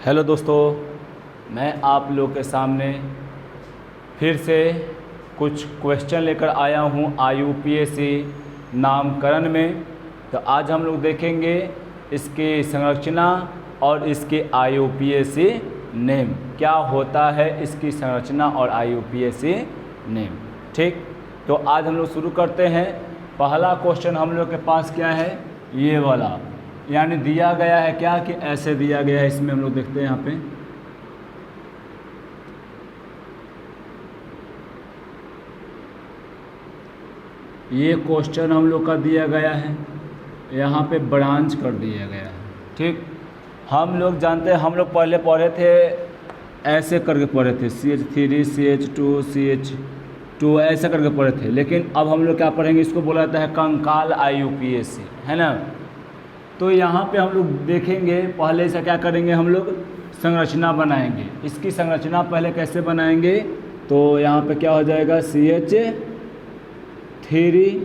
Hello दोस्तों, मैं आप लोग के सामने फिर से कुछ क्वेश्चन लेकर आया हूँ IUPAC नामकरण में। तो आज हम लोग देखेंगे इसकी संरचना और इसके IUPAC नेम, क्या होता है इसकी संरचना और IUPAC नेम। ठीक, तो आज हम लोग शुरू करते हैं। पहला क्वेश्चन हम लोग के पास क्या है, ये वाला, यानी दिया गया है क्या कि ऐसे दिया गया है। इसमें हम लोग देखते हैं यहाँ पे ये क्वेश्चन हम लोग का दिया गया है, यहाँ पे ब्रांच कर दिया गया है। ठीक, हम लोग जानते हैं, हम लोग पहले पढ़े थे ऐसे करके पढ़े थे, CH3 CH2 CH2 ऐसे करके पढ़े थे। लेकिन अब हम लोग क्या पढ़ेंगे, इसको बोला जाता है कंकाल IUPAC, है ना। तो यहाँ पे हम लोग देखेंगे, पहले से क्या करेंगे, हम लोग संरचना बनाएंगे। इसकी संरचना पहले कैसे बनाएंगे, तो यहाँ पे क्या हो जाएगा CH3,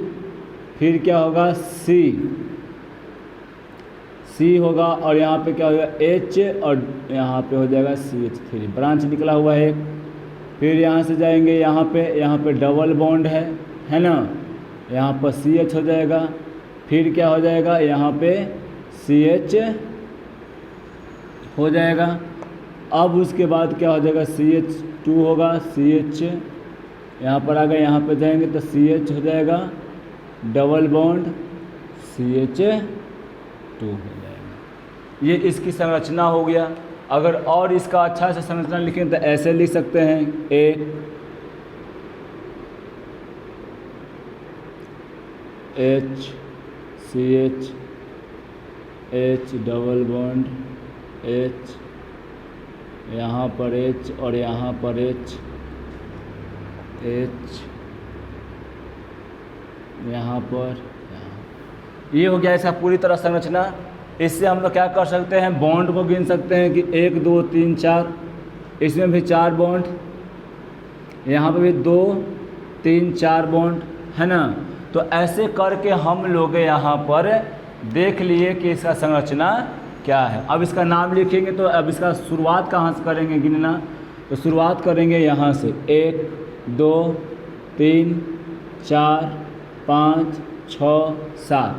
फिर क्या होगा C होगा, और यहाँ पे क्या होगा H, और यहाँ पे हो जाएगा CH3, ब्रांच निकला हुआ है। फिर यहाँ से जाएंगे यहाँ पे डबल बॉन्ड है ना, यहाँ पर CH हो जाएगा। फिर क्या हो जाएगा, यहाँ पे CH हो जाएगा। अब उसके बाद क्या हो जाएगा, CH2 होगा, CH यहाँ पर आ गए, यहाँ पे जाएंगे तो CH हो जाएगा, डबल बॉन्ड CH2 हो जाएगा। ये इसकी संरचना हो गया। अगर और इसका अच्छा से संरचना लिखें तो ऐसे लिख सकते हैं, H CH H double bond H, यहाँ पर H और यहाँ पर H यहाँ पर, ये हो गया ऐसा पूरी तरह संरचना। इससे हम लोग क्या कर सकते हैं, बॉन्ड को गिन सकते हैं कि 1 2 3 4, इसमें भी 4 बॉन्ड, यहाँ पे भी 2 3 4 बॉन्ड, है ना। तो ऐसे करके हम लोग यहाँ पर देख लिए कि इसका संरचना क्या है। अब इसका नाम लिखेंगे, तो अब इसका शुरुआत कहाँ से करेंगे गिनना, तो शुरुआत करेंगे यहाँ से 1 2 3 4 5 6 7,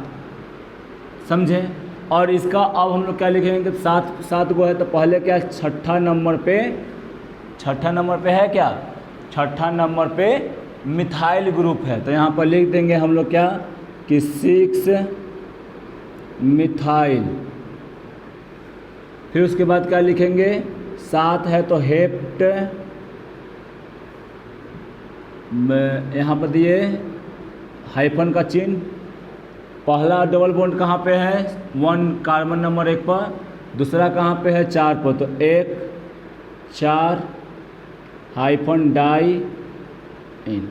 समझे। और इसका अब हम लोग क्या लिखेंगे, 7 गो है, तो पहले क्या छठा नंबर पे है क्या, छठा नंबर पे मिथाइल ग्रुप है। तो यहाँ पर लिख देंगे हम लोग क्या कि 6 मिथाइल। फिर उसके बाद क्या लिखेंगे, 7 है तो हेप्ट, यहाँ पर दिए हाइफन का चिन्ह। पहला डबल बॉन्ड कहाँ पे है, 1 कार्बन नंबर 1 पर, दूसरा कहाँ पे है 4 पर, तो 1 4 हाइफन डाई इन,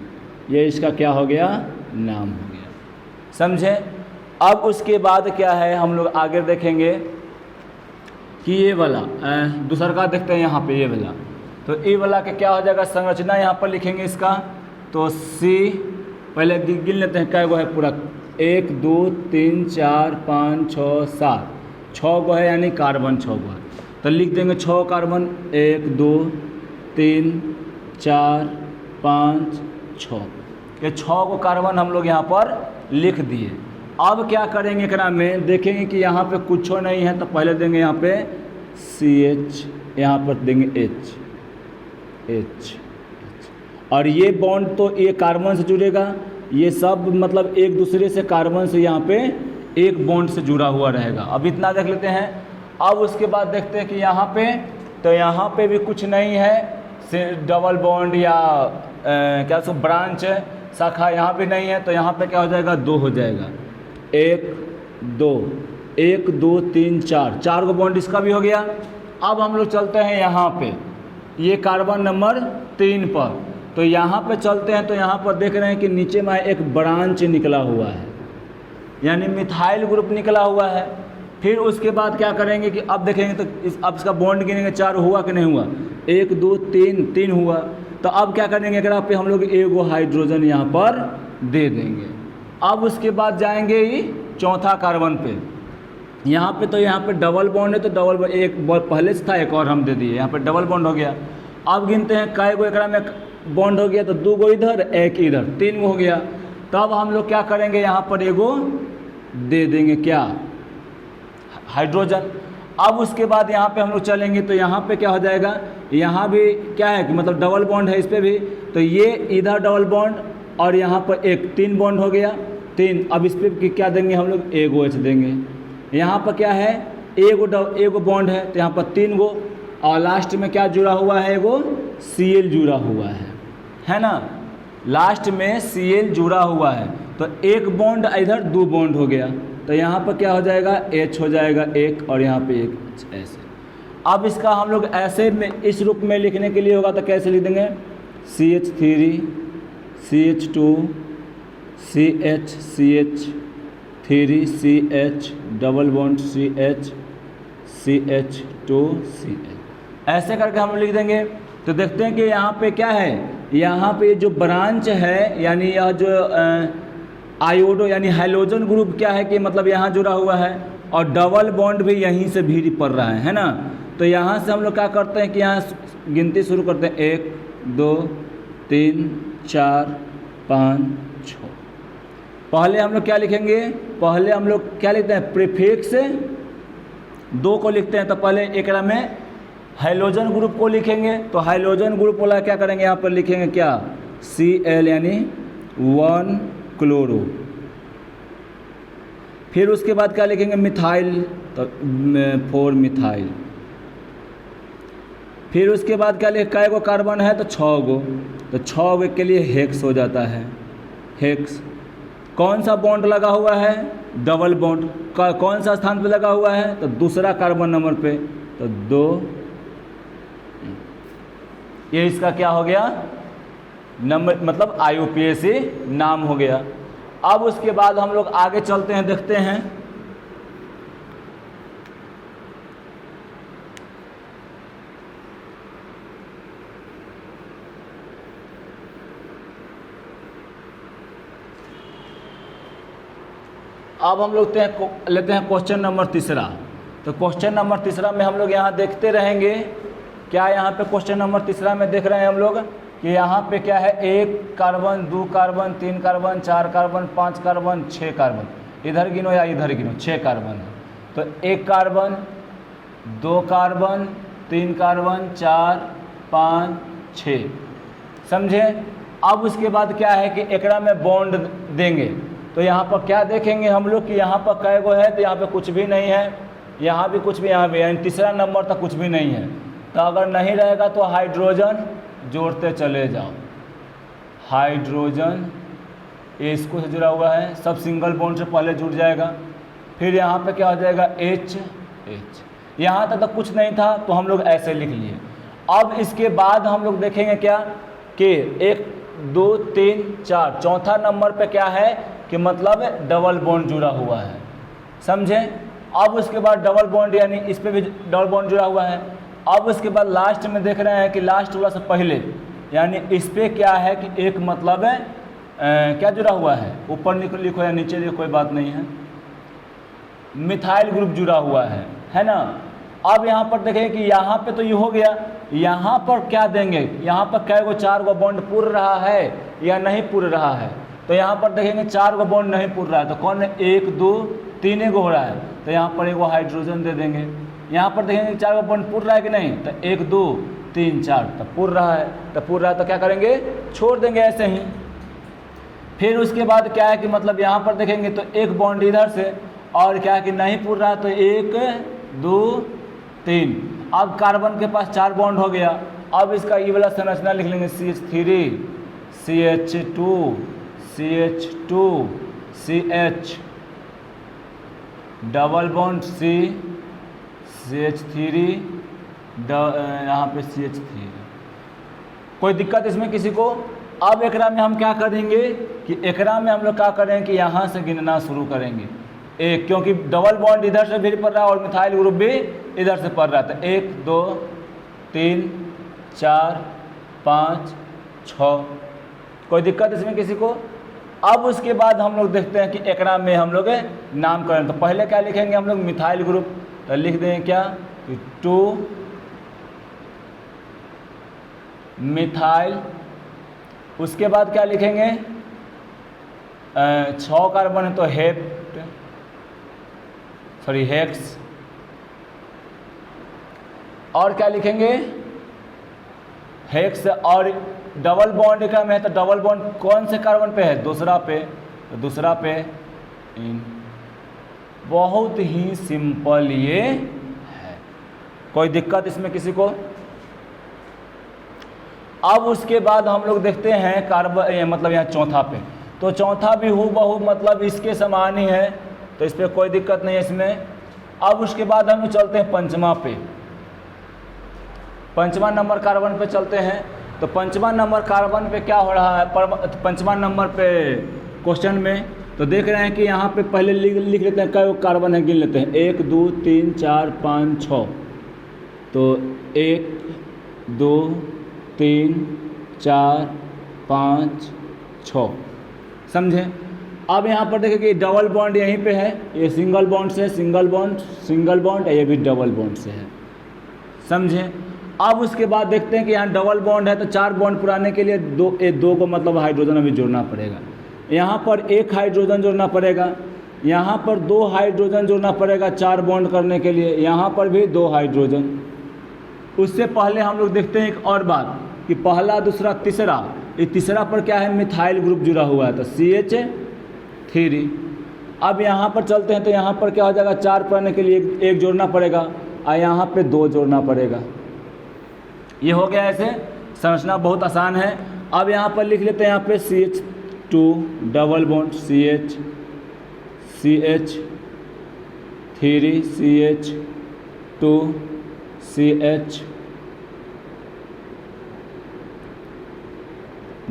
ये इसका क्या हो गया, नाम हो गया, समझे। अब उसके बाद क्या है, हम लोग आगे देखेंगे कि ये वाला दूसरा का देखते हैं यहाँ पे, ये वाला, तो ये वाला के क्या हो जाएगा, संरचना यहाँ पर लिखेंगे इसका। तो C पहले गिन लेते हैं क्या गो है पूरा, 1 2 3 4 5 6 7, 6 गो है, यानी कार्बन 6 गो है। तो लिख देंगे 6 कार्बन, 1 2 3 4 5 6, ये 6 को कार्बन हम लोग यहाँ पर लिख दिए। अब क्या करेंगे, एकरा में देखेंगे कि यहाँ पे कुछ नहीं है, तो पहले देंगे यहाँ पे CH, यहाँ पर देंगे H, और ये बॉन्ड तो ये कार्बन से जुड़ेगा, ये सब मतलब एक दूसरे से कार्बन से यहाँ पे एक बॉन्ड से जुड़ा हुआ रहेगा। अब इतना देख लेते हैं। अब उसके बाद देखते हैं कि यहाँ पे, तो यहाँ पे भी कुछ नहीं है, डबल बॉन्ड या क्या सो ब्रांच शाखा यहाँ पे नहीं है, तो यहाँ पे क्या हो जाएगा, 2 हो जाएगा, 1 2 3 4 गो बॉन्ड इसका भी हो गया। अब हम लोग चलते हैं यहाँ पे, ये कार्बन नंबर 3 पर, तो यहाँ पे चलते हैं। तो यहाँ पर देख रहे हैं कि नीचे में एक ब्रांच निकला हुआ है, यानी मिथाइल ग्रुप निकला हुआ है। फिर उसके बाद क्या करेंगे कि अब देखेंगे, तो अब इसका बॉन्ड गिनेंगे 4 हुआ कि नहीं हुआ, 1 2 3 हुआ। तो अब क्या करेंगे, अगर पे हम लोग एगो हाइड्रोजन यहाँ पर दे देंगे। अब उसके बाद जाएंगे चौथा कार्बन पे, यहाँ पे तो यहाँ पे डबल बॉन्ड है तो डबल बॉन्ड एक पहले से था, एक और हम दे दिए, यहाँ पे डबल बॉन्ड हो गया। अब गिनते हैं कै गो एकरा में बॉन्ड हो गया, तो 2 गो इधर, एक इधर, 3 गो हो गया। तब हम लोग क्या करेंगे, यहाँ पर एगो दे देंगे क्या, हाइड्रोजन। अब उसके बाद यहाँ पे हम लोग चलेंगे तो यहाँ पे क्या हो जाएगा, यहाँ भी क्या है कि मतलब डबल बॉन्ड है इस पर भी, तो ये इधर डबल बॉन्ड और यहाँ पर एक 3 बॉन्ड हो गया, 3। अब इस पर क्या देंगे हम लोग, एगो एच देंगे। यहाँ पर क्या है, एगो बॉन्ड है तो यहाँ पर 3 गो, और लास्ट में क्या जुड़ा हुआ है, एगो Cl जुड़ा हुआ है ना, लास्ट में Cl जुड़ा हुआ है। तो एक बॉन्ड इधर 2 बॉन्ड हो गया, तो यहाँ पर क्या हो जाएगा, H हो जाएगा एक, और यहाँ पे एक ऐसे। अब इसका हम लोग ऐसे में इस रूप में लिखने के लिए होगा तो कैसे लिख देंगे, CH3 CH2 CH CH3 CH double bond CH CH2 CH, ऐसे करके हम लिख देंगे। तो देखते हैं कि यहाँ पे क्या है, यहाँ पे जो ब्रांच है यानी यह जो आयोडो यानी हाइड्रोजन ग्रुप क्या है कि मतलब यहाँ जुड़ा हुआ है, और डबल बॉन्ड भी यहीं से भी पड़ रहा है ना। तो यहाँ से हम लोग क्या करते हैं कि यहाँ गिनती शुरू करते हैं, 1 2 3 4 5 6। पहले हम लोग क्या लिखेंगे, पहले हम लोग क्या लिखते हैं, प्रीफिक्स 2 को लिखते हैं। तो पहले एक में हाइड्रोजन ग्रुप को लिखेंगे, तो हाइड्रोजन ग्रुप वाला क्या करेंगे, यहाँ पर लिखेंगे क्या, Cl यानी 1 क्लोरो। फिर उसके बाद क्या लिखेंगे, मिथाइल, तो 4 मिथाइल। फिर उसके बाद क्या लिखे, कै गो कार्बन है तो 6 गो, तो 6 गो के लिए हेक्स हो जाता है, हेक्स। कौन सा बॉन्ड लगा हुआ है, डबल बॉन्ड। कौन सा स्थान पे लगा हुआ है, तो दूसरा कार्बन नंबर पे, तो 2। ये इसका क्या हो गया, नंबर मतलब IUPAC नाम हो गया। अब उसके बाद हम लोग आगे चलते हैं, देखते हैं। अब हम लोग लेते हैं क्वेश्चन नंबर 3। तो क्वेश्चन नंबर 3 में हम लोग यहाँ देखते रहेंगे, क्या यहाँ पे क्वेश्चन नंबर 3 में देख रहे हैं हम लोग कि यहाँ पे क्या है, 1 carbon 2 carbon 3 carbon 4 carbon 5 carbon 6 carbon, इधर गिनो या इधर गिनो, 6 कार्बन है। तो 1 कार्बन 2 कार्बन 3 कार्बन 4 5 6, समझे। अब उसके बाद क्या है कि एकरा में बॉन्ड देंगे, तो यहाँ पर क्या देखेंगे हम लोग कि यहाँ पर कै गो है, तो यहाँ पे कुछ भी नहीं है, यहाँ भी कुछ भी, यहाँ भी, यानी तीसरा नंबर तक कुछ भी नहीं है। तो अगर नहीं रहेगा तो हाइड्रोजन जोड़ते चले जाओ, हाइड्रोजन ये इसको से जुड़ा हुआ है, सब सिंगल बॉन्ड से पहले जुड़ जाएगा। फिर यहाँ पे क्या हो जाएगा, H H। यहाँ तक तो कुछ नहीं था तो हम लोग ऐसे लिख लिए। अब इसके बाद हम लोग देखेंगे क्या कि 1 2 3 4, चौथा नंबर पे क्या है कि मतलब डबल बॉन्ड जुड़ा हुआ है, समझे। अब उसके बाद डबल बॉन्ड यानी इस पे भी डबल बॉन्ड जुड़ा हुआ है। अब उसके बाद लास्ट में देख रहे हैं कि लास्ट वाला से पहले यानी इस पे क्या है कि एक मतलब क्या जुड़ा हुआ है, ऊपर लिखो या नीचे लिखो कोई बात नहीं है, मिथाइल ग्रुप जुड़ा हुआ है ना। अब यहाँ पर देखें कि यहाँ पे तो ये हो गया, यहाँ पर क्या देंगे, यहाँ पर कै गो 4 गो बॉन्ड पूर्ण रहा है या नहीं पूर्ण रहा है। तो यहाँ पर देखेंगे 4 गो बॉन्ड नहीं पूर्ण रहा है, तो कौन है, 1 2 3 गो हो रहा है, तो यहाँ पर एगो हाइड्रोजन दे देंगे। यहाँ पर देखेंगे 4 गो बॉन्ड पूर्ण रहा है कि नहीं, तो 1 2 3 4, तो पूर्ण रहा है, तो पूर्ण रहा है तो क्या करेंगे, छोड़ देंगे ऐसे ही। फिर उसके बाद क्या है कि मतलब यहाँ पर देखेंगे तो एक बॉन्ड इधर से, और क्या है कि नहीं पूर्ण रहा, तो 1 2 3। अब कार्बन के पास 4 बॉन्ड हो गया। अब इसका ये वाला संरचना लिख लेंगे, CH3 CH2 CH2 CH double bond C CH3 यहाँ पे CH3। कोई दिक्कत इसमें किसी को। अब एकरा में हम क्या करेंगे कि एकरा में हम लोग क्या करेंगे कि यहाँ से गिनना शुरू करेंगे, एक, क्योंकि डबल बॉन्ड इधर से भी पड़ रहा है और मिथाइल ग्रुप भी इधर से पड़ रहा था। 1 2 3 4 5 6। कोई दिक्कत इसमें किसी को, अब उसके बाद हम लोग देखते हैं कि एकरा में हम लोग नामकरण, तो पहले क्या लिखेंगे हम लोग मिथाइल ग्रुप, तो लिख देंगे क्या कि 2 मिथाइल। उसके बाद क्या लिखेंगे 6 कार्बन है तो हेक्स। और क्या लिखेंगे हेक्स। और डबल बॉन्ड का में है तो डबल बॉन्ड कौन से कार्बन पे है, दूसरा पे, तो दूसरा पे इन। बहुत ही सिंपल ये है, कोई दिक्कत इसमें किसी को। अब उसके बाद हम लोग देखते हैं कार्बन मतलब यहाँ चौथा पे, तो चौथा भी हूबहू मतलब इसके समान ही है, तो इस पर कोई दिक्कत नहीं है इसमें। अब उसके बाद हम लोग चलते हैं पंचमा पे, पंचमा नंबर कार्बन पे चलते हैं। तो पंचमा नंबर कार्बन पे क्या हो रहा है, पंचमा नंबर पे क्वेश्चन में, तो देख रहे हैं कि यहाँ पे पहले लिख लेते हैं कई कार्बन है, गिन लेते हैं 1 2 3 4 5 6। तो 1 2 3 4 5 6, समझे। अब यहाँ पर देखें कि डबल बॉन्ड यहीं पे है, ये सिंगल बॉन्ड से सिंगल बॉन्ड, ये भी डबल बॉन्ड से है, समझे। अब उसके बाद देखते हैं कि यहाँ डबल बॉन्ड है तो 4 बॉन्ड पुराने के लिए दो को मतलब हाइड्रोजन अभी जोड़ना पड़ेगा। यहाँ पर 1 हाइड्रोजन जोड़ना पड़ेगा, यहाँ पर 2 हाइड्रोजन जोड़ना पड़ेगा 4 बॉन्ड करने के लिए, यहाँ पर भी 2 हाइड्रोजन। उससे पहले हम लोग देखते हैं एक और बात कि पहला दूसरा तीसरा, ये तीसरा पर क्या है मिथाइल ग्रुप जुड़ा हुआ है, तो CH3। अब यहाँ पर चलते हैं तो यहाँ पर क्या हो जाएगा 4 पुराने के लिए 1 जोड़ना पड़ेगा और यहाँ पे 2 जोड़ना पड़ेगा। ये हो गया, ऐसे संरचना बहुत आसान है। अब यहाँ पर लिख लेते हैं यहाँ पे CH2 double bond CH3 CH2 CH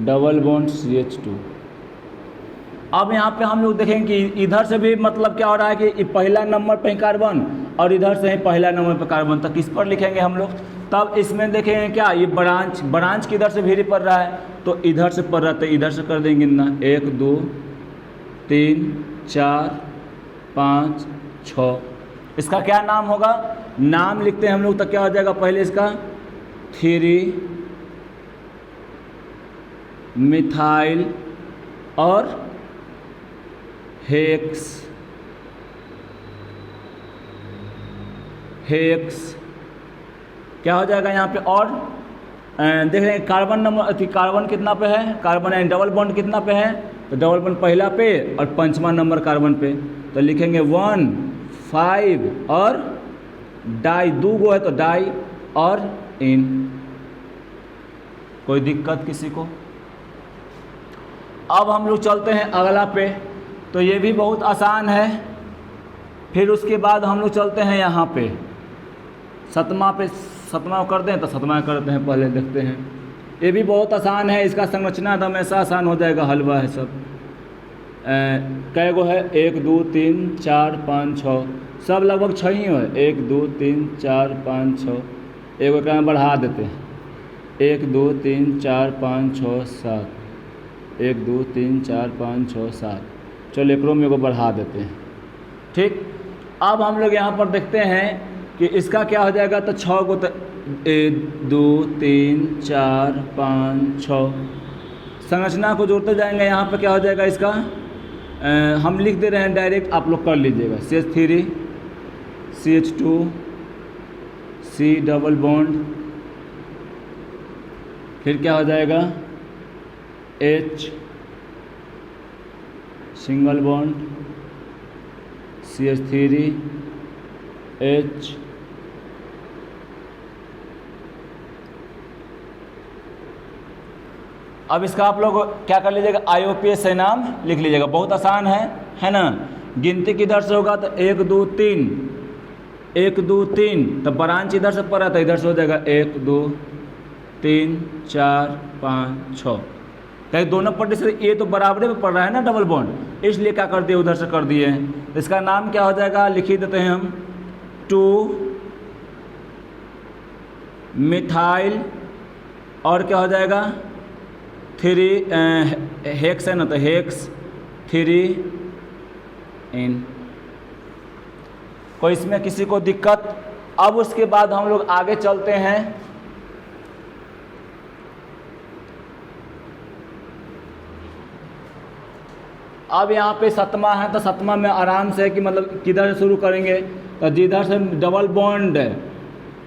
double bond CH2। अब यहाँ पे हम लोग देखेंगे कि इधर से भी मतलब क्या हो रहा है कि पहला नंबर पे कार्बन और इधर से ही पहला नंबर पे कार्बन, तो किस पर लिखेंगे हम लोग, तब इसमें देखेंगे क्या ये ब्रांच किधर से भेरी पड़ रहा है, तो इधर से पड़ रहा है, तो इधर से कर देंगे ना 1 2 3 4 5 6। इसका क्या नाम होगा, नाम लिखते हैं हम लोग, तो क्या हो जाएगा पहले इसका 3 मिथाइल और हेक्स क्या हो जाएगा यहाँ पे। और देख रहे हैं कार्बन नंबर कार्बन कितना पे है, कार्बन डबल बॉन्ड कितना पे है, तो डबल बॉन्ड पहला पे और पंचमा नंबर कार्बन पे, तो लिखेंगे 1 5 और डाई, 2 गो है तो डाई और इन। कोई दिक्कत किसी को। अब हम लोग चलते हैं अगला पे, तो ये भी बहुत आसान है। फिर उसके बाद हम लोग चलते हैं यहाँ पे सतमा पे, सतमा कर दें तो सतमा करते हैं, पहले देखते हैं। ये भी बहुत आसान है, इसका संरचना तो हमेशा आसान हो जाएगा, हलवा है सब। कै गो है 1 2 3 4 5 6, सब लगभग 6 ही है, 1 2 3 4 5 6। एगो का बढ़ा देते हैं 1 2 3 4 5 6 7, 1 2 3 4 5 6 7। चलो एकरों में एगो बढ़ा देते हैं, ठीक। अब हम लोग यहाँ पर देखते हैं कि इसका क्या हो जाएगा, तो 6 गो, तो 1 2 3 4 5 6 संरचना को जोड़ते जाएंगे। यहाँ पे क्या हो जाएगा इसका, हम लिख दे रहे हैं डायरेक्ट, आप लोग कर लीजिएगा। CH3 CH2 C double bond, फिर क्या हो जाएगा H single bond CH3 H अब इसका आप लोग क्या कर लीजिएगा, IUPAC से नाम लिख लीजिएगा, बहुत आसान है ना। गिनती किधर से होगा, तो 1 2 3 1 2 3, तो ब्रांच इधर से पड़ा था, इधर से हो जाएगा 1 2 3 4 5 6। कहीं दोनों पट्टी से ये तो बराबरी में पड़ रहा है ना डबल बॉन्ड, इसलिए क्या कर दिए उधर से कर दिए। इसका नाम क्या हो जाएगा, लिख ही देते हैं हम 2 मिथाइल और क्या हो जाएगा 3 हेक्स है ना, तो हेक्स 3 इन। कोई इसमें किसी को दिक्कत? अब उसके बाद हम लोग आगे चलते हैं। अब यहाँ पे सतमा है, तो सतमा में आराम से है कि मतलब किधर से शुरू करेंगे, तो जिधर से डबल बॉन्ड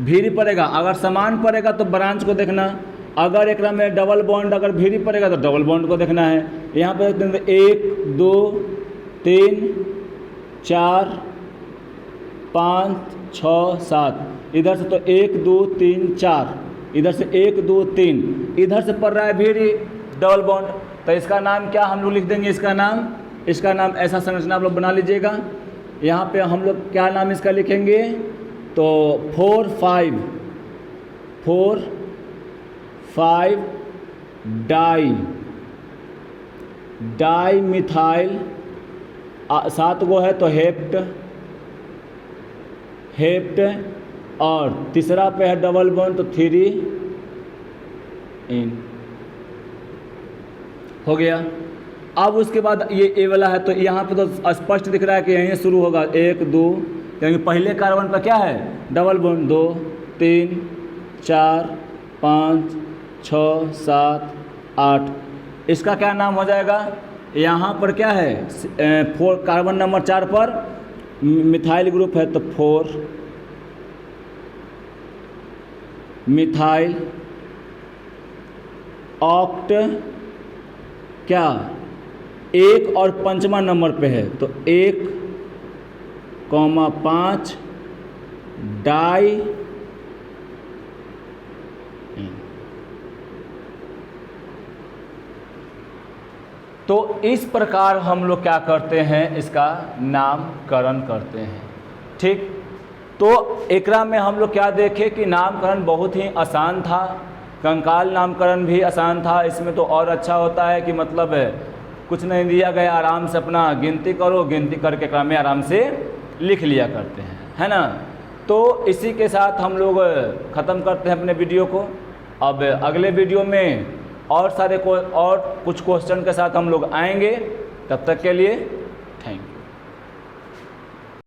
भीरी पड़ेगा, अगर समान पड़ेगा तो ब्रांच को देखना, अगर एक में डबल बॉन्ड अगर भीरी पड़ेगा तो डबल बॉन्ड को देखना है। यहाँ पे 1 2 3 4 5 6 7, इधर से तो 1 2 3 4, इधर से 1 2 3, इधर से पड़ रहा है भीरी डबल बॉन्ड, तो इसका नाम क्या हम लोग लिख देंगे? इसका नाम ऐसा संरचना आप लोग बना लीजिएगा। यहाँ पे हम लोग क्या नाम इसका लिखेंगे? तो 4 5 डाई मिथाइल, 7 गो है तो हेप्ट, और तीसरा पे है डबल बॉन्ड तो 3 इन। हो गया। अब उसके बाद ये ए वाला है, तो यहाँ पे तो स्पष्ट दिख रहा है कि यहीं शुरू होगा 1 2, क्योंकि पहले कार्बन पर क्या है? Double bond. 2 3 4 5 6 7 8, इसका क्या नाम हो जाएगा? यहाँ पर क्या है? 4, कार्बन नंबर 4 पर मिथाइल ग्रुप है तो 4 मिथाइल ऑक्ट, क्या 1 और 5वां नंबर पे है तो 1,5 डाई। तो इस प्रकार हम लोग क्या करते हैं? इसका नामकरण करते हैं। ठीक, तो एकरा में हम लोग क्या देखे कि नामकरण बहुत ही आसान था, कंकाल नामकरण भी आसान था। इसमें तो और अच्छा होता है कि मतलब कुछ नहीं दिया गया, आराम से अपना गिनती करो, गिनती करके क्रम में आराम से लिख लिया करते हैं, है ना। तो इसी के साथ हम लोग ख़त्म करते हैं अपने वीडियो को। अब अगले वीडियो में और कुछ क्वेश्चन के साथ हम लोग आएंगे। तब तक के लिए थैंक यू।